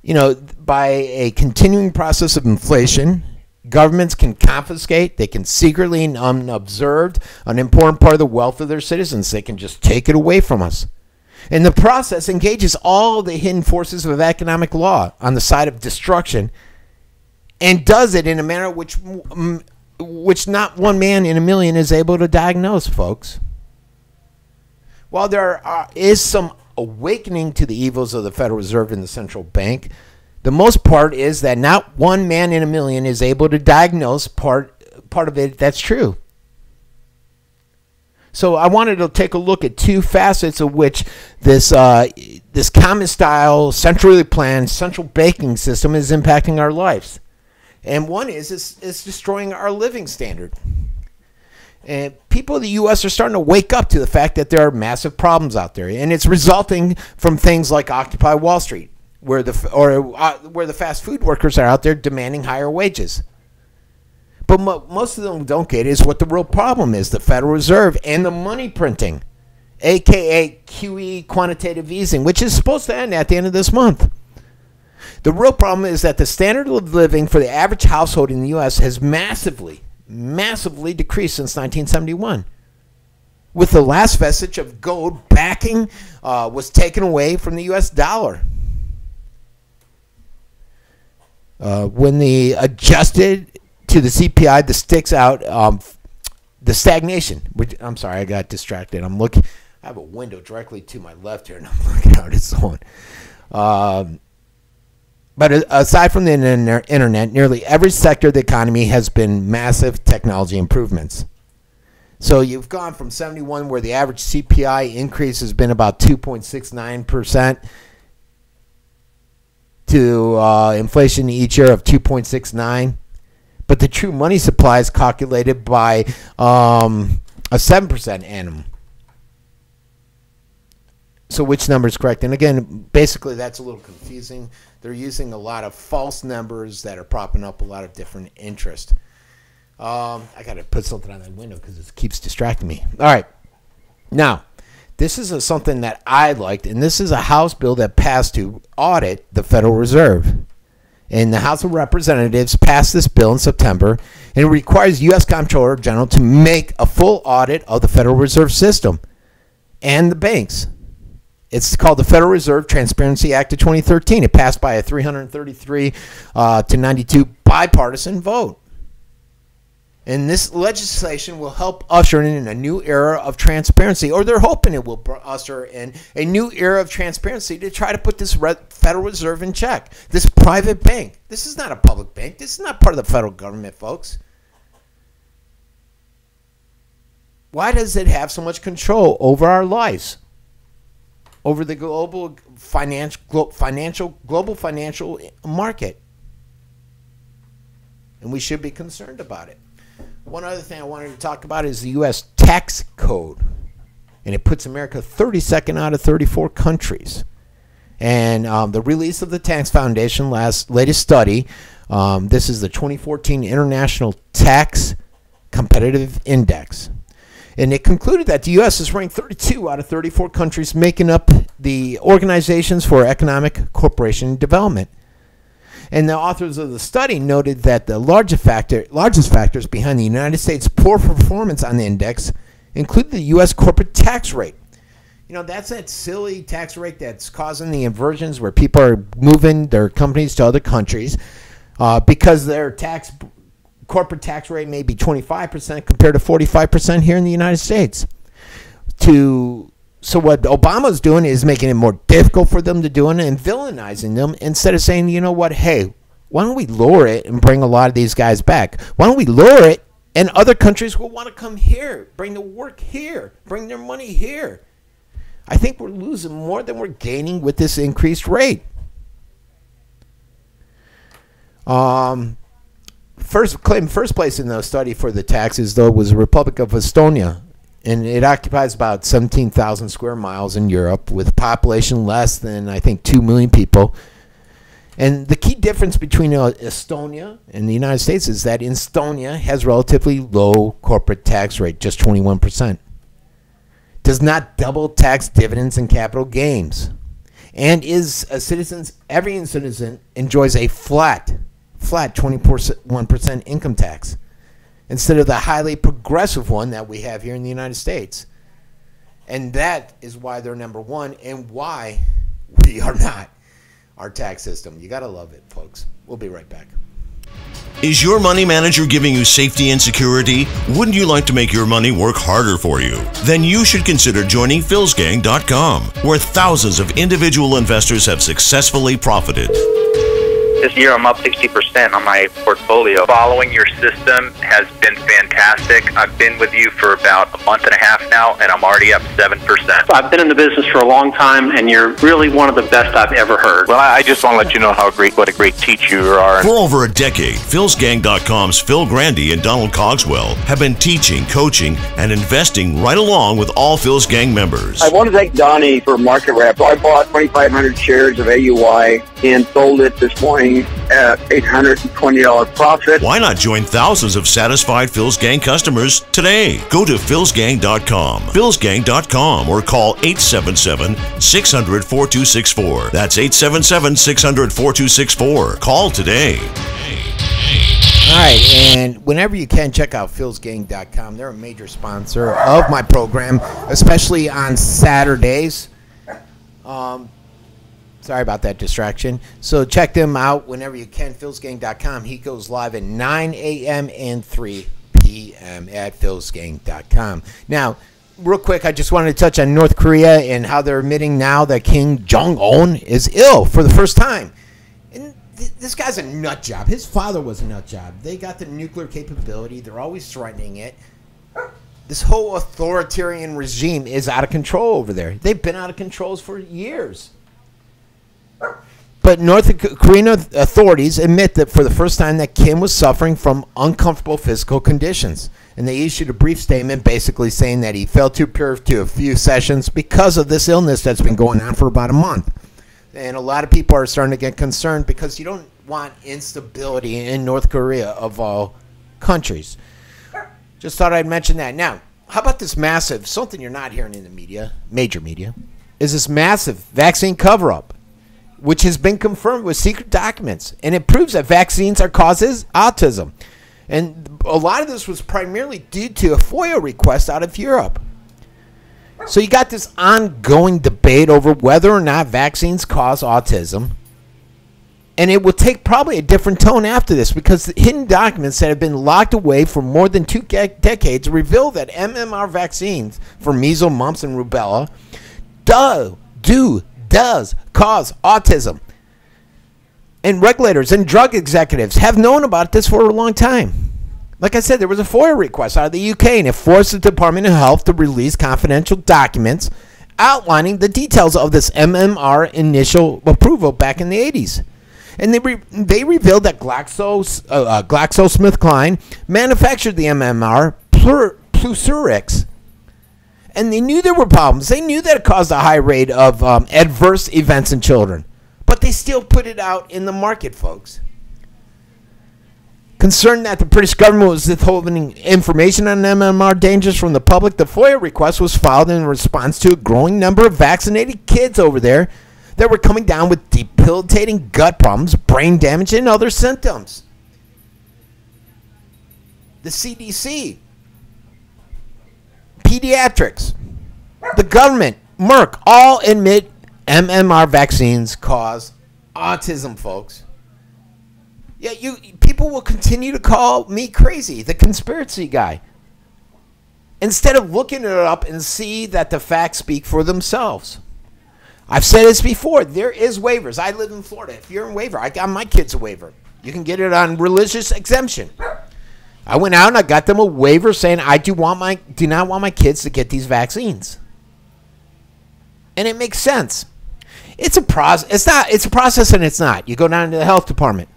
You know, by a continuing process of inflation, governments can confiscate, they can secretly and unobserved an important part of the wealth of their citizens. They can just take it away from us. And the process engages all the hidden forces of economic law on the side of destruction, and does it in a manner which not one man in a million is able to diagnose, folks. While there is some awakening to the evils of the Federal Reserve and the central bank, the most part is that not one man in a million is able to diagnose part of it that's true. So I wanted to take a look at two facets of which this common style, centrally planned, central banking system is impacting our lives. And one is it's destroying our living standard. And people in the U.S. are starting to wake up to the fact that there are massive problems out there, and it's resulting from things like Occupy Wall Street, where the fast food workers are out there demanding higher wages. But most of them don't get is what the real problem is: the Federal Reserve and the money printing, aka QE, quantitative easing, which is supposed to end at the end of this month. The real problem is that the standard of living for the average household in the U.S. has massively decreased since 1971. With the last vestige of gold backing was taken away from the U.S. dollar. When they adjusted to the CPI, the sticks out, the stagnation. I'm sorry, I got distracted. I have a window directly to my left here, and I'm looking out at someone. But aside from the internet, nearly every sector of the economy has been massive technology improvements. So you've gone from 71, where the average CPI increase has been about 2.69%, to inflation each year of 2.69%. But the true money supply is calculated by a 7% annum. So which number is correct? And again, basically that's a little confusing. They're using a lot of false numbers that are propping up a lot of different interest. I got to put something on that window because it keeps distracting me. All right. Now, this is something that I liked, and this is a House bill that passed to audit the Federal Reserve. And the House of Representatives passed this bill in September, and it requires U.S. Comptroller General to make a full audit of the Federal Reserve System and the banks. It's called the Federal Reserve Transparency Act of 2013. It passed by a 333 to 92 bipartisan vote. And this legislation will help usher in a new era of transparency, or they're hoping it will usher in a new era of transparency to try to put this Federal Reserve in check. This private bank. This is not a public bank. This is not part of the federal government, folks. Why does it have so much control over our lives? Over the global financial market. And we should be concerned about it. One other thing I wanted to talk about is the U.S. tax code. And it puts America 32nd out of 34 countries. And the release of the Tax Foundation latest study, this is the 2014 International Tax Competitive Index. And it concluded that the U.S. is ranked 32 out of 34 countries making up the Organizations for Economic Cooperation and Development. And the authors of the study noted that the largest factors behind the United States' poor performance on the index include the U.S. corporate tax rate. You know, that's that silly tax rate that's causing the inversions where people are moving their companies to other countries because their corporate tax rate may be 25% compared to 45% here in the United States. So what Obama's doing is making it more difficult for them to do it and villainizing them instead of saying, you know what, hey, why don't we lower it and bring a lot of these guys back? Why don't we lower it and other countries will want to come here, bring the work here, bring their money here. I think we're losing more than we're gaining with this increased rate. First place in the study for the taxes, though, was the Republic of Estonia. And it occupies about 17,000 square miles in Europe with a population less than, I think, 2 million people. And the key difference between Estonia and the United States is that Estonia has relatively low corporate tax rate, just 21%. Does not double tax dividends and capital gains. And every citizen enjoys a flat 21% income tax, instead of the highly progressive one that we have here in the United States. And that is why they're number one and why we are not our tax system. You got to love it, folks. We'll be right back. Is your money manager giving you safety and security? Wouldn't you like to make your money work harder for you? Then you should consider joining philsgang.com, where thousands of individual investors have successfully profited. This year I'm up 60% on my portfolio. Following your system has been fantastic. I've been with you for about a month and a half now, and I'm already up 7%. I've been in the business for a long time, and you're really one of the best I've ever heard. Well, I just want to let you know what a great teacher you are. For over a decade, PhilsGang.com's Phil Grandy and Donald Cogswell have been teaching, coaching, and investing right along with all Phil's Gang members. I want to thank Donnie for Market Wrap. I bought 2,500 shares of AUI and sold it this morning at $820 profit. Why not join thousands of satisfied Phil's Gang customers today? Go to philsgang.com, philsgang.com, or call 877-600-4264. That's 877-600-4264. Call today. All right, and whenever you can, check out philsgang.com. They're a major sponsor of my program, especially on Saturdays. Sorry about that distraction. So check them out whenever you can, philsgang.com. He goes live at 9 a.m. and 3 p.m. at philsgang.com. Now, real quick, I just wanted to touch on North Korea and how they're admitting now that Kim Jong-un is ill for the first time. And this guy's a nut job. His father was a nut job. They got the nuclear capability. They're always threatening it. This whole authoritarian regime is out of control over there. They've been out of control for years. But North Korean authorities admit that for the first time that Kim was suffering from uncomfortable physical conditions. And they issued a brief statement basically saying that he fell too pure to a few sessions because of this illness that's been going on for about a month. And a lot of people are starting to get concerned because you don't want instability in North Korea of all countries. Just thought I'd mention that. Now, how about this massive, something you're not hearing in the media, major media, is this massive vaccine cover-up, which has been confirmed with secret documents, and it proves that vaccines are causes autism. And a lot of this was primarily due to a FOIA request out of Europe. So you got this ongoing debate over whether or not vaccines cause autism, and it will take probably a different tone after this because the hidden documents that have been locked away for more than 2 decades reveal that MMR vaccines for measles, mumps, and rubella does cause autism. And regulators and drug executives have known about this for a long time. Like I said, there was a FOIA request out of the UK, and it forced the Department of Health to release confidential documents outlining the details of this MMR initial approval back in the 80s. And they revealed that GlaxoSmithKline manufactured the MMR Plusirix. And they knew there were problems. They knew that it caused a high rate of adverse events in children. But they still put it out in the market, folks. Concerned that the British government was withholding information on MMR dangers from the public, the FOIA request was filed in response to a growing number of vaccinated kids over there that were coming down with debilitating gut problems, brain damage, and other symptoms. The CDC, pediatrics, the government, Merck, all admit MMR vaccines cause autism, folks. Yeah, people will continue to call me crazy, the conspiracy guy, instead of looking it up and see that the facts speak for themselves. I've said this before. There is waivers. I live in Florida. If you're in waiver, I got my kids a waiver. You can get it on religious exemption. I went out and I got them a waiver saying I do not want my kids to get these vaccines. And it makes sense. It's a process. It's a process and it's not. You go down to the health department.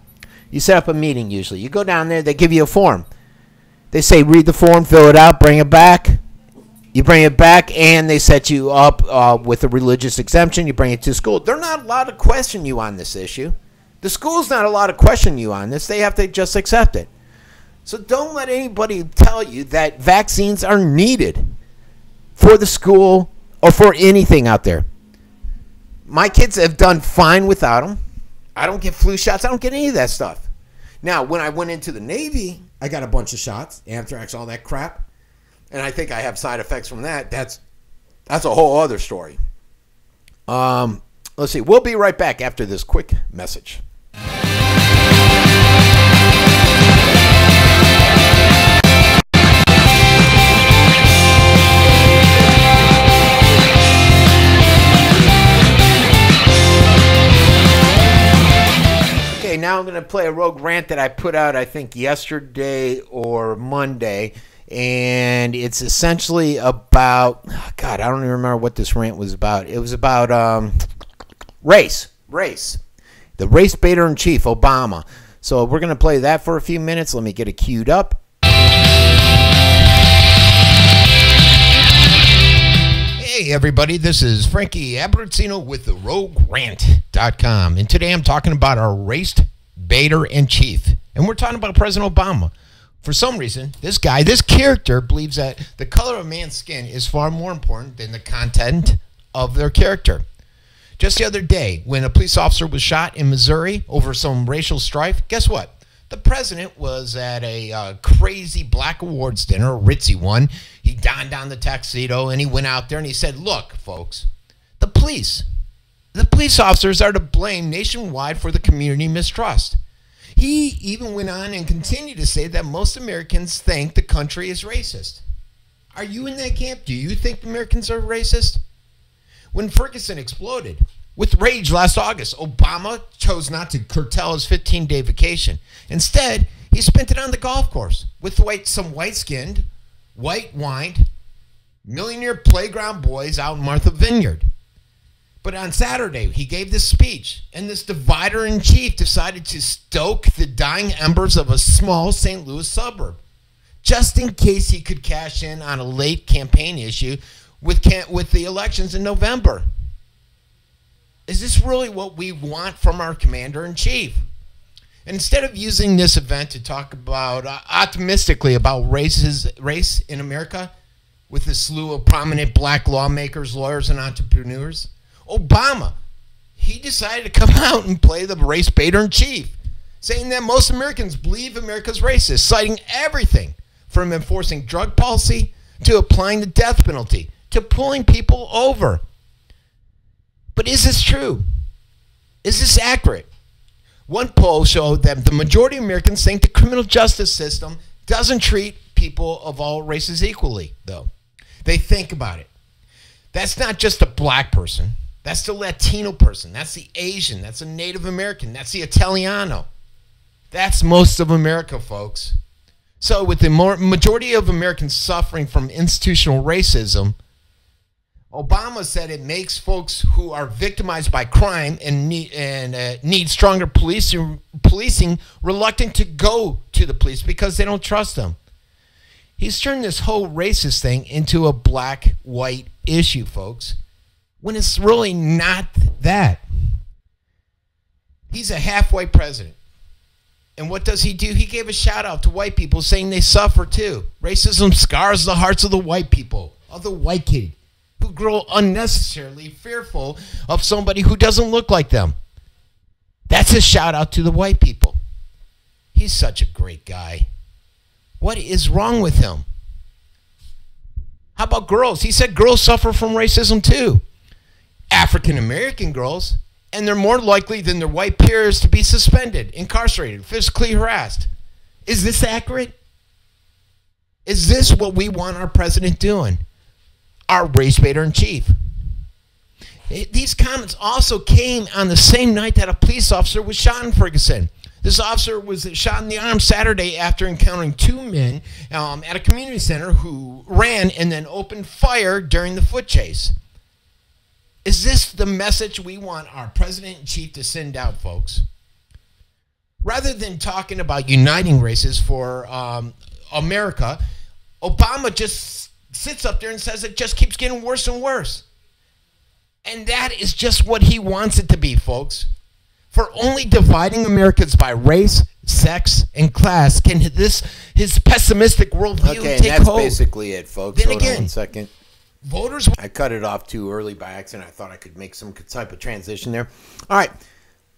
You set up a meeting usually. You go down there, they give you a form. They say read the form, fill it out, bring it back. You bring it back and they set you up with a religious exemption. You bring it to school. They're not allowed to question you on this issue. The school's not allowed to question you on this. They have to just accept it. So don't let anybody tell you that vaccines are needed for the school or for anything out there. My kids have done fine without them. I don't get flu shots. I don't get any of that stuff. Now, when I went into the Navy, I got a bunch of shots, anthrax, all that crap. And I think I have side effects from that. That's a whole other story. Let's see. We'll be right back after this quick message. now I'm going to play a rogue rant that I put out, I think, yesterday or Monday. And it's essentially about, God, I don't even remember what this rant was about. It was about race. The race baiter in chief, Obama. So we're going to play that for a few minutes. Let me get it queued up. Hey everybody, this is Frankie Abbruzzino with the RogueRant.com, and today I'm talking about our race baiter in chief, and we're talking about President Obama. For some reason, this character believes that the color of a man's skin is far more important than the content of their character. Just the other day, when a police officer was shot in Missouri over some racial strife, guess what? The president was at a crazy black awards dinner, a ritzy one. He donned on the tuxedo, and he went out there and he said, look, folks, the police officers are to blame nationwide for the community mistrust. He even went on and continued to say that most Americans think the country is racist. Are you in that camp? Do you think Americans are racist? When Ferguson exploded with rage last August, Obama chose not to curtail his 15-day vacation. Instead, he spent it on the golf course with some white-skinned, white-wined, millionaire playground boys out in Martha Vineyard. But on Saturday, he gave this speech, and this divider-in-chief decided to stoke the dying embers of a small St. Louis suburb, just in case he could cash in on a late campaign issue with the elections in November. Is this really what we want from our commander-in-chief? Instead of using this event to talk about optimistically about race in America with a slew of prominent black lawmakers, lawyers, and entrepreneurs, Obama, he decided to come out and play the race baiter-in-chief, saying that most Americans believe America's racist, citing everything from enforcing drug policy to applying the death penalty to pulling people over. But is this true? Is this accurate? One poll showed that the majority of Americans think the criminal justice system doesn't treat people of all races equally, though. They think about it. That's not just a black person. That's the Latino person. That's the Asian. That's the Native American. That's the Italiano. That's most of America, folks. So with the majority of Americans suffering from institutional racism, Obama said it makes folks who are victimized by crime and need stronger policing reluctant to go to the police because they don't trust them. He's turned this whole racist thing into a black-white issue, folks, when it's really not that. He's a half-white president. And what does he do? He gave a shout-out to white people saying they suffer too. Racism scars the hearts of the white people, of the white kid, who grow unnecessarily fearful of somebody who doesn't look like them. That's a shout out to the white people. He's such a great guy. What is wrong with him? How about girls? He said girls suffer from racism too. African American girls, and they're more likely than their white peers to be suspended, incarcerated, physically harassed. Is this accurate? Is this what we want our president doing? Our race baiter-in-chief. These comments also came on the same night that a police officer was shot in Ferguson. This officer was shot in the arm Saturday after encountering two men at a community center who ran and then opened fire during the foot chase. Is this the message we want our president-in-chief to send out, folks? Rather than talking about uniting races for America, Obama just sits up there and says it just keeps getting worse and worse. And that is just what he wants it to be, folks. For only dividing Americans by race, sex, and class can his pessimistic worldview take that's hold. Basically it, folks. Then Hold again, on 1 second. Voters. I cut it off too early by accident. I thought I could make some type of transition there. All right.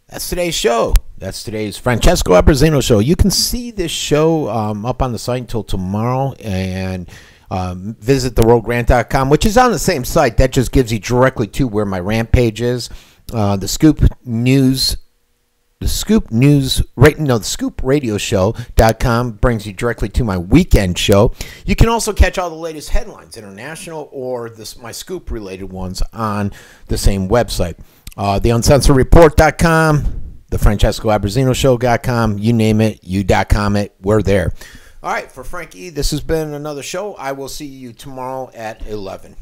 That's today's show. That's today's Francesco Abbruzzino show. You can see this show up on the site until tomorrow, and visit theroguerant.com, which is on the same site. That just gives you directly to where my rant page is. The Scoop Radio Show.com brings you directly to my weekend show. You can also catch all the latest headlines, international or my Scoop related ones, on the same website. The uncensoredreport.com, the Francesco Abbruzzino Show.com, you name it, you.com it, we're there. All right, for Frankie, this has been another show. I will see you tomorrow at 11.